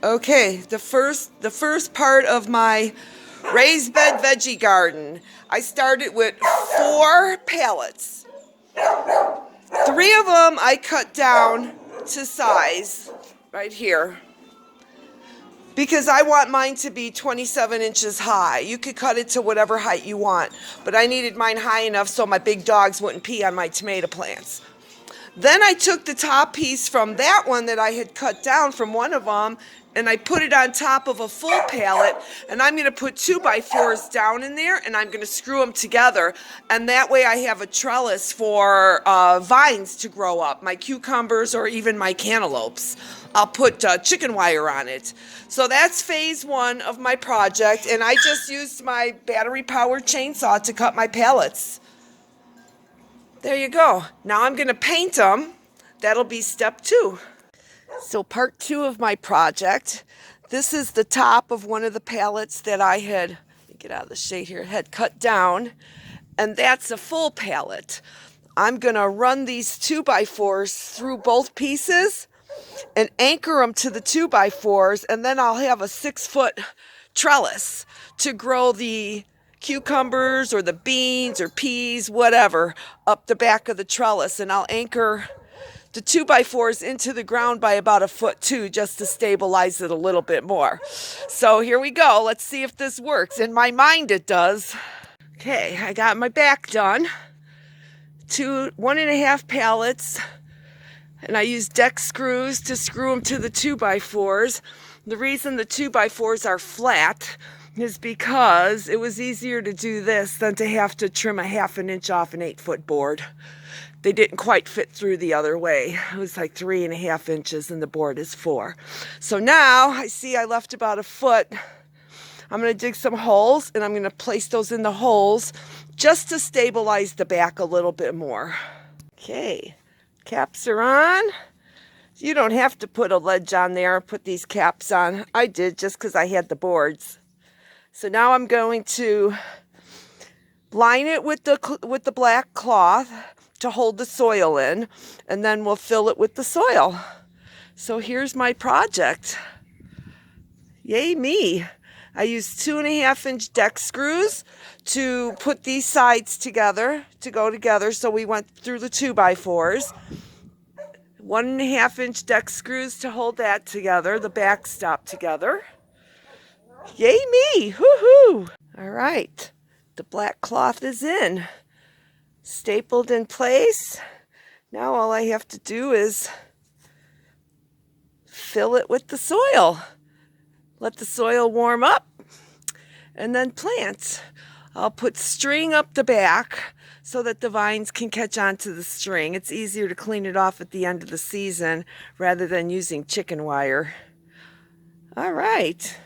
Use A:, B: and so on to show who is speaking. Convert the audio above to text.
A: Okay, the first part of my raised bed veggie garden, I started with 4 pallets. 3 of them I cut down to size right here because I want mine to be 27 inches high. You could cut it to whatever height you want, but I needed mine high enough so my big dogs wouldn't pee on my tomato plants. Then I took the top piece from that one that I had cut down from one of them, and I put it on top of a full pallet, and I'm going to put 2x4s down in there, and I'm going to screw them together, and that way I have a trellis for vines to grow up, my cucumbers or even my cantaloupes. I'll put chicken wire on it. So that's phase 1 of my project, and I just used my battery-powered chainsaw to cut my pallets. There you go. Now I'm going to paint them. That'll be step 2. So part 2 of my project. This is the top of one of the pallets that I had, let me get out of the shade here, had cut down. And that's a full pallet. I'm going to run these 2x4s through both pieces and anchor them to the 2x4s. And then I'll have a 6-foot trellis to grow the cucumbers or the beans or peas, whatever, up the back of the trellis, and I'll anchor the 2x4s into the ground by about 1 foot too, just to stabilize it a little bit more. So here we go. Let's see if this works. In my mind it does. Okay, I got my back done. 1.5 pallets, and I used deck screws to screw them to the 2x4s. The reason the 2x4s are flat is because it was easier to do this than to have to trim a 1/2 inch off an 8-foot board. They didn't quite fit through the other way. It was like 3.5 inches and the board is 4. So now I see I left about 1 foot. I'm going to dig some holes and I'm going to place those in the holes just to stabilize the back a little bit more. Okay, caps are on. You don't have to put a ledge on there, put these caps on. I did just because I had the boards. So now I'm going to line it with the black cloth to hold the soil in, and then we'll fill it with the soil. So here's my project. Yay me. I used 2.5-inch deck screws to put these sides together, to go together, so we went through the 2x4s. 1.5-inch deck screws to hold that together, the backstop together. Yay me! Woohoo! All right, the black cloth is in, stapled in place. Now all I have to do is fill it with the soil. Let the soil warm up, and then plant. I'll put string up the back so that the vines can catch onto the string. It's easier to clean it off at the end of the season rather than using chicken wire. All right.